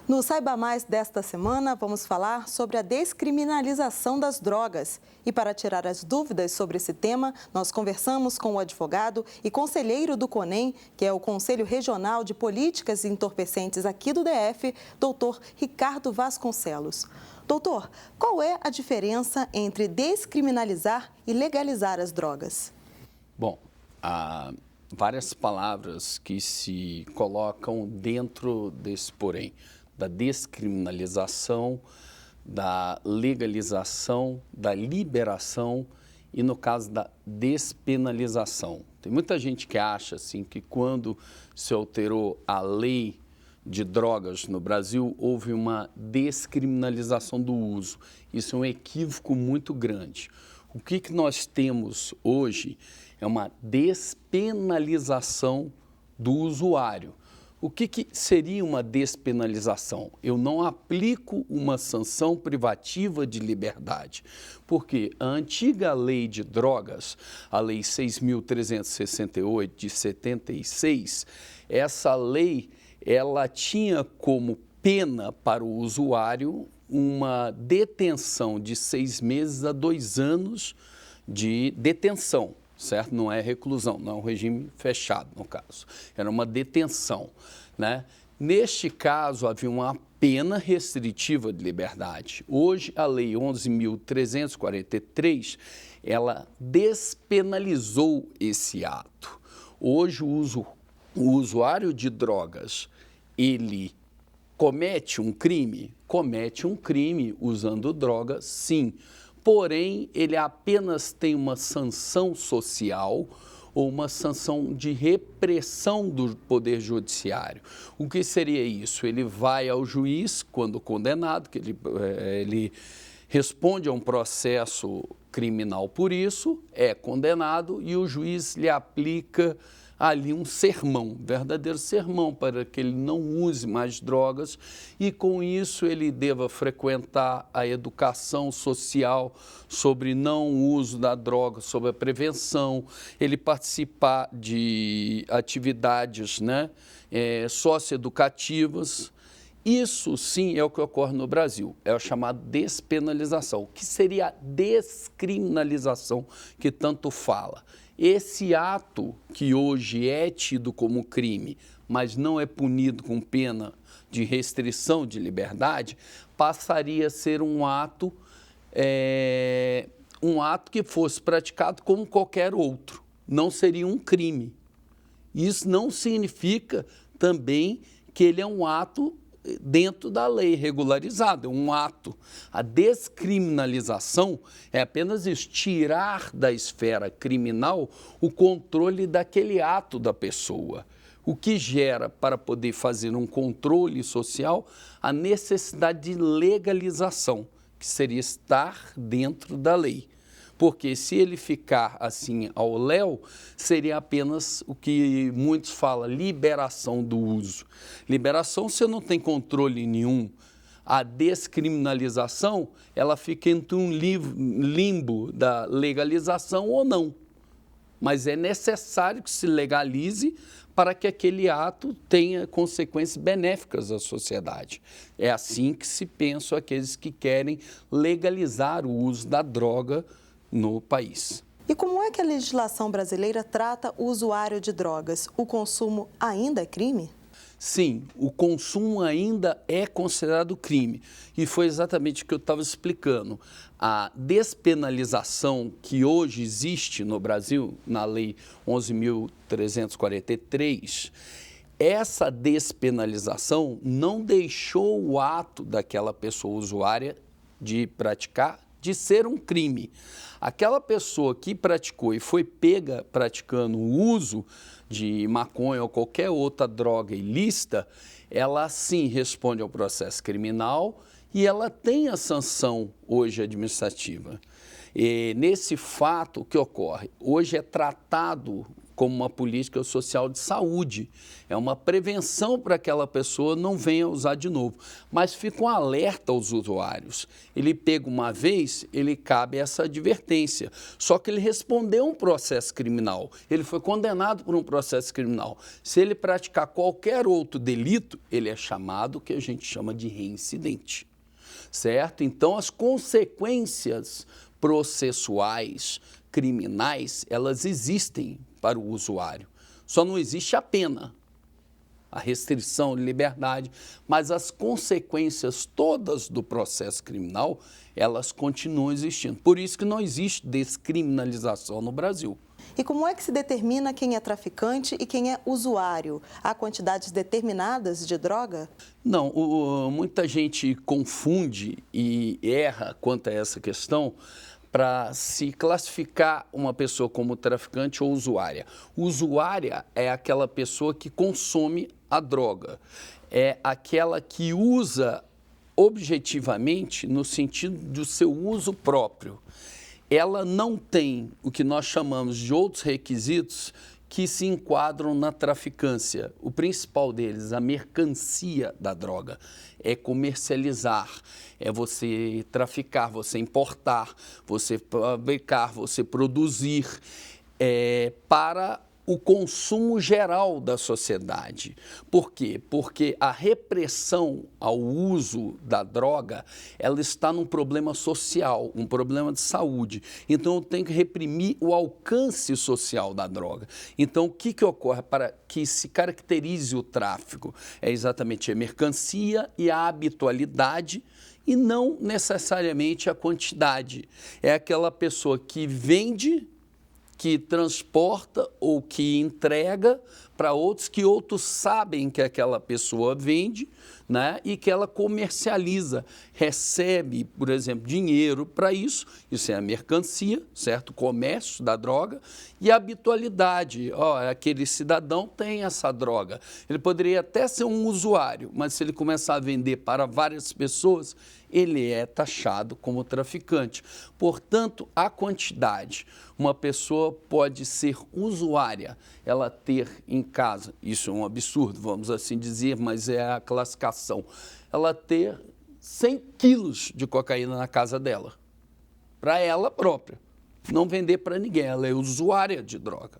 No Saiba Mais desta semana, vamos falar sobre a descriminalização das drogas. E para tirar as dúvidas sobre esse tema, nós conversamos com o advogado e conselheiro do CONEM, que é o Conselho Regional de Políticas Entorpecentes aqui do DF, doutor Ricardo Vasconcelos. Doutor, qual é a diferença entre descriminalizar e legalizar as drogas? Bom, há várias palavras que se colocam dentro desse porém, da descriminalização, da legalização, da liberação e, no caso, da despenalização. Tem muita gente que acha assim, que quando se alterou a lei de drogas no Brasil, houve uma descriminalização do uso. Isso é um equívoco muito grande. O que nós temos hoje é uma despenalização do usuário. O que seria uma despenalização? Eu não aplico uma sanção privativa de liberdade, porque a antiga lei de drogas, a Lei 6.368 de 76, essa lei ela tinha como pena para o usuário uma detenção de 6 meses a 2 anos de detenção. Certo? Não é reclusão, não é um regime fechado, no caso. Era uma detenção, né? Neste caso, havia uma pena restritiva de liberdade. Hoje, a Lei 11.343, ela despenalizou esse ato. Hoje, o usuário de drogas, ele comete um crime? Comete um crime usando drogas, sim. Porém, ele apenas tem uma sanção social ou uma sanção de repressão do Poder Judiciário. O que seria isso? Ele vai ao juiz, quando condenado, que ele responde a um processo criminal por isso, é condenado e o juiz lhe aplica ali um sermão, verdadeiro sermão, para que ele não use mais drogas e com isso ele deva frequentar a educação social sobre não uso da droga, sobre a prevenção, ele participar de atividades, né, socioeducativas. Isso sim é o que ocorre no Brasil, é o chamado despenalização. O que seria a descriminalização que tanto fala? Esse ato que hoje é tido como crime, mas não é punido com pena de restrição de liberdade, passaria a ser um ato que fosse praticado como qualquer outro, não seria um crime. Isso não significa também que ele é um ato dentro da lei, regularizado, é um ato. A descriminalização é apenas isso, tirar da esfera criminal o controle daquele ato da pessoa, o que gera, para poder fazer um controle social, a necessidade de legalização, que seria estar dentro da lei. Porque se ele ficar assim ao léu, seria apenas o que muitos falam, liberação do uso. Liberação, você não tem controle nenhum. A descriminalização, ela fica entre um limbo da legalização ou não. Mas é necessário que se legalize para que aquele ato tenha consequências benéficas à sociedade. É assim que se pensa aqueles que querem legalizar o uso da droga no país. E como é que a legislação brasileira trata o usuário de drogas? O consumo ainda é crime? Sim, o consumo ainda é considerado crime. E foi exatamente o que eu estava explicando. A despenalização que hoje existe no Brasil, na Lei 11.343, essa despenalização não deixou o ato daquela pessoa usuária de praticar de ser um crime. Aquela pessoa que praticou e foi pega praticando o uso de maconha ou qualquer outra droga ilícita, ela sim responde ao processo criminal e ela tem a sanção hoje administrativa. E nesse fato, o que ocorre? Hoje é tratado como uma política social de saúde. É uma prevenção para que aquela pessoa não venha usar de novo. Mas fica um alerta aos usuários. Ele pega uma vez, ele cabe essa advertência. Só que ele respondeu um processo criminal. Ele foi condenado por um processo criminal. Se ele praticar qualquer outro delito, ele é chamado, que a gente chama de reincidente. Certo? Então, as consequências processuais, criminais, elas existem para o usuário. Só não existe a pena, a restrição de liberdade, mas as consequências todas do processo criminal, elas continuam existindo. Por isso que não existe descriminalização no Brasil. E como é que se determina quem é traficante e quem é usuário? Há quantidades determinadas de droga? Não, muita gente confunde e erra quanto a essa questão para se classificar uma pessoa como traficante ou usuária. Usuária é aquela pessoa que consome a droga, é aquela que usa objetivamente no sentido do seu uso próprio. Ela não tem o que nós chamamos de outros requisitos que se enquadram na traficância. O principal deles, a mercancia da droga, é comercializar, é você traficar, você importar, você fabricar, você produzir para o consumo geral da sociedade. Por quê? Porque a repressão ao uso da droga, ela está num problema social, um problema de saúde. Então, eu tenho que reprimir o alcance social da droga. Então, o que ocorre para que se caracterize o tráfico? É exatamente a mercancia e a habitualidade, e não necessariamente a quantidade. É aquela pessoa que vende, que transporta ou que entrega para outros, que outros sabem que aquela pessoa vende, né, e que ela comercializa, recebe, por exemplo, dinheiro para isso. Isso é a mercancia, certo? O comércio da droga e a habitualidade. Aquele cidadão tem essa droga. Ele poderia até ser um usuário, mas se ele começar a vender para várias pessoas, ele é taxado como traficante. Portanto, a quantidade. Uma pessoa pode ser usuária, ela ter em casa, isso é um absurdo, vamos assim dizer, mas é a classificação, ela ter 100 quilos de cocaína na casa dela, para ela própria, não vender para ninguém, ela é usuária de droga.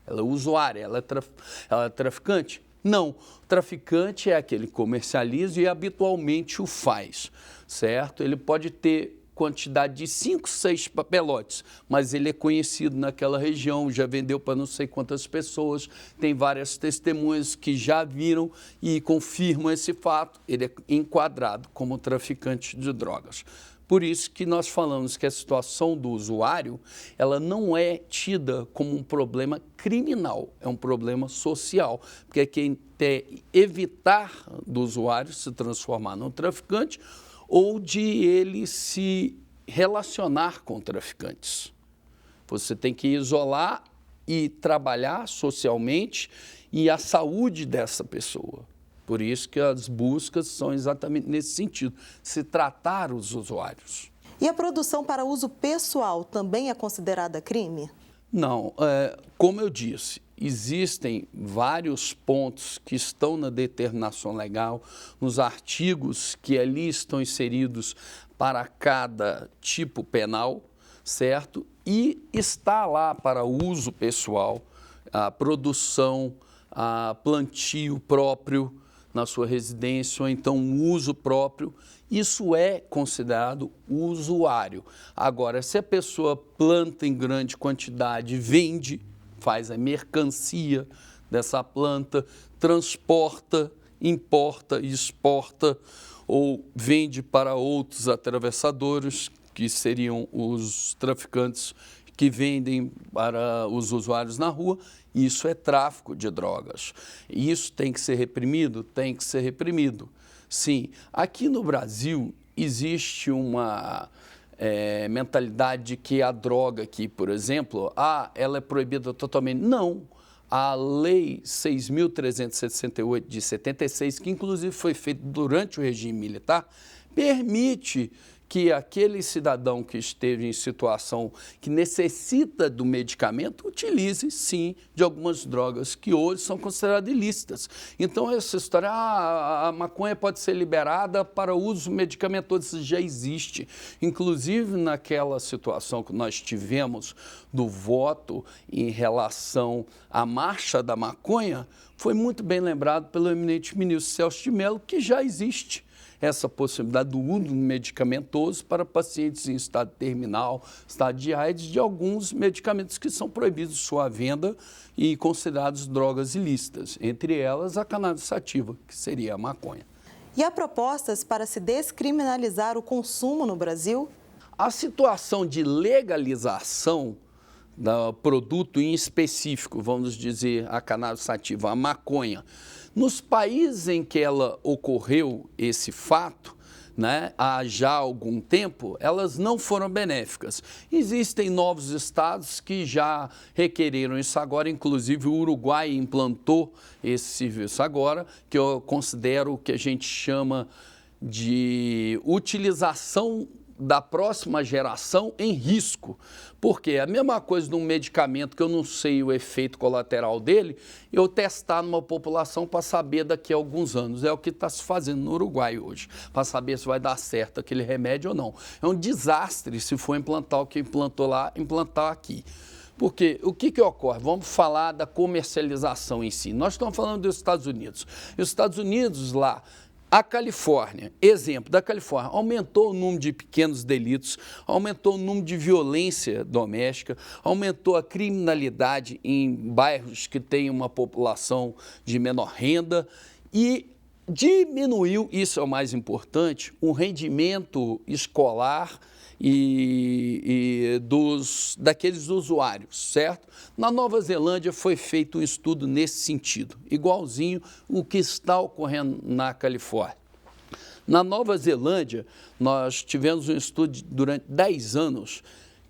Ela é usuária, ela é traficante? Não, o traficante é aquele que comercializa e habitualmente o faz, certo? Ele pode ter quantidade de 5, 6 papelotes, mas ele é conhecido naquela região, já vendeu para não sei quantas pessoas, tem várias testemunhas que já viram e confirmam esse fato, ele é enquadrado como traficante de drogas. Por isso que nós falamos que a situação do usuário, ela não é tida como um problema criminal, é um problema social, porque quem quer evitar do usuário se transformar num traficante ou de ele se relacionar com traficantes. Você tem que isolar e trabalhar socialmente e a saúde dessa pessoa. Por isso que as buscas são exatamente nesse sentido, se tratar os usuários. E a produção para uso pessoal também é considerada crime? Não, como eu disse, existem vários pontos que estão na determinação legal, nos artigos que ali estão inseridos para cada tipo penal, certo? E está lá para uso pessoal, a produção, a plantio próprio na sua residência, ou então um uso próprio, isso é considerado usuário. Agora, se a pessoa planta em grande quantidade, vende, faz a mercancia dessa planta, transporta, importa e exporta, ou vende para outros atravessadores, que seriam os traficantes que vendem para os usuários na rua, isso é tráfico de drogas. Isso tem que ser reprimido? Tem que ser reprimido. Sim, aqui no Brasil existe uma mentalidade de que a droga aqui, por exemplo, ela é proibida totalmente. Não. A Lei 6.368 de 76, que inclusive foi feita durante o regime militar, permite que aquele cidadão que esteja em situação que necessita do medicamento utilize, sim, de algumas drogas que hoje são consideradas ilícitas. Então, essa história, a maconha pode ser liberada para uso medicamentoso, isso já existe. Inclusive, naquela situação que nós tivemos do voto em relação à marcha da maconha, foi muito bem lembrado pelo eminente ministro Celso de Mello, que já existe essa possibilidade do uso medicamentoso para pacientes em estado terminal, estado de AIDS, de alguns medicamentos que são proibidos de sua venda e considerados drogas ilícitas, entre elas a cannabis sativa, que seria a maconha. E há propostas para se descriminalizar o consumo no Brasil? A situação de legalização do produto em específico, vamos dizer, a cannabis sativa, a maconha, nos países em que ela ocorreu, esse fato, né, há já algum tempo, elas não foram benéficas. Existem novos estados que já requereram isso agora, inclusive o Uruguai implantou esse serviço agora, que eu considero o que a gente chama de utilização da próxima geração em risco. Porque a mesma coisa de um medicamento que eu não sei o efeito colateral dele, eu testar numa população para saber daqui a alguns anos. É o que está se fazendo no Uruguai hoje, para saber se vai dar certo aquele remédio ou não. É um desastre se for implantar o que implantou lá, implantar aqui. Porque o que ocorre? Vamos falar da comercialização em si. Nós estamos falando dos Estados Unidos. Os Estados Unidos lá, a Califórnia, exemplo da Califórnia, aumentou o número de pequenos delitos, aumentou o número de violência doméstica, aumentou a criminalidade em bairros que têm uma população de menor renda e diminuiu, isso é o mais importante, o rendimento escolar daqueles usuários, certo? Na Nova Zelândia foi feito um estudo nesse sentido, igualzinho o que está ocorrendo na Califórnia. Na Nova Zelândia, nós tivemos um estudo durante 10 anos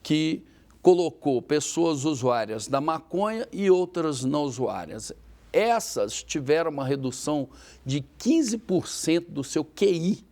que colocou pessoas usuárias da maconha e outras não usuárias. Essas tiveram uma redução de 15% do seu QI,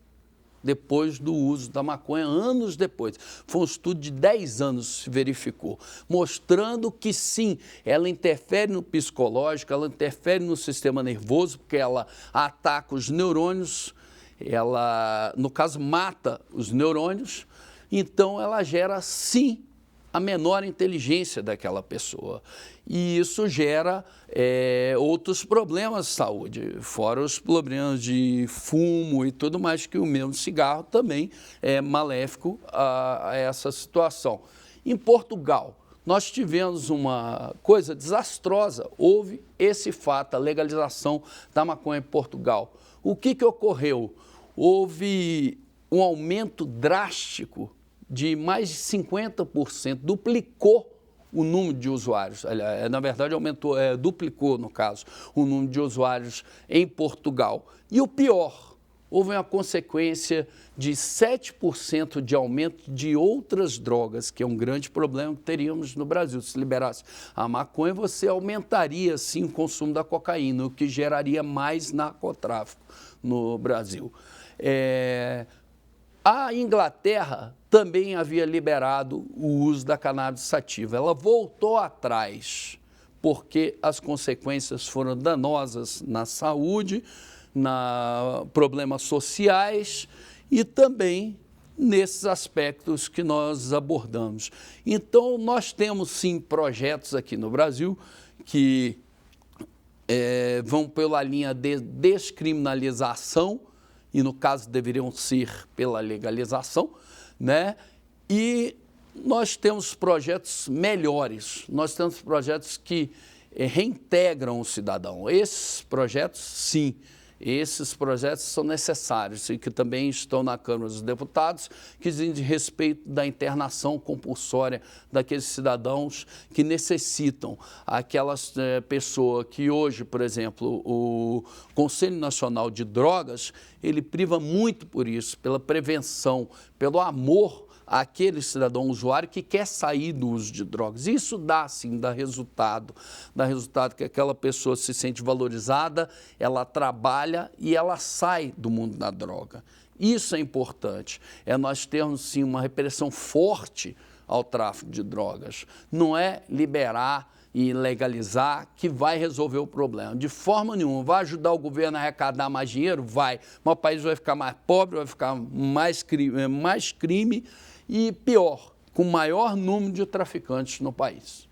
depois do uso da maconha, anos depois. Foi um estudo de 10 anos que se verificou, mostrando que sim, ela interfere no psicológico, ela interfere no sistema nervoso, porque ela ataca os neurônios, ela, no caso, mata os neurônios, então ela gera sim a menor inteligência daquela pessoa. E isso gera outros problemas de saúde, fora os problemas de fumo e tudo mais, que o mesmo cigarro também é maléfico a essa situação. Em Portugal, nós tivemos uma coisa desastrosa, houve esse fato, a legalização da maconha em Portugal. O que ocorreu? Houve um aumento drástico de mais de 50%, duplicou o número de usuários, na verdade duplicou, no caso, o número de usuários em Portugal. E o pior, houve uma consequência de 7% de aumento de outras drogas, que é um grande problema que teríamos no Brasil. Se liberasse a maconha, você aumentaria, sim, o consumo da cocaína, o que geraria mais narcotráfico no Brasil. A Inglaterra também havia liberado o uso da cannabis sativa. Ela voltou atrás, porque as consequências foram danosas na saúde, problemas sociais e também nesses aspectos que nós abordamos. Então, nós temos, sim, projetos aqui no Brasil que vão pela linha de descriminalização, e no caso deveriam ser pela legalização, né? E nós temos projetos melhores, nós temos projetos que reintegram o cidadão. Esses projetos, sim, esses projetos são necessários e que também estão na Câmara dos Deputados, que dizem de respeito da internação compulsória daqueles cidadãos que necessitam. Aquelas pessoas que hoje, por exemplo, o Conselho Nacional de Drogas, ele priva muito por isso, pela prevenção, pelo amor àquele cidadão usuário que quer sair do uso de drogas. Isso dá, sim, dá resultado que aquela pessoa se sente valorizada, ela trabalha e ela sai do mundo da droga. Isso é importante. É nós termos, sim, uma repressão forte ao tráfico de drogas. Não é liberar e legalizar que vai resolver o problema. De forma nenhuma. Vai ajudar o governo a arrecadar mais dinheiro? Vai. Mas o país vai ficar mais pobre, vai ficar mais crime e, pior, com maior número de traficantes no país.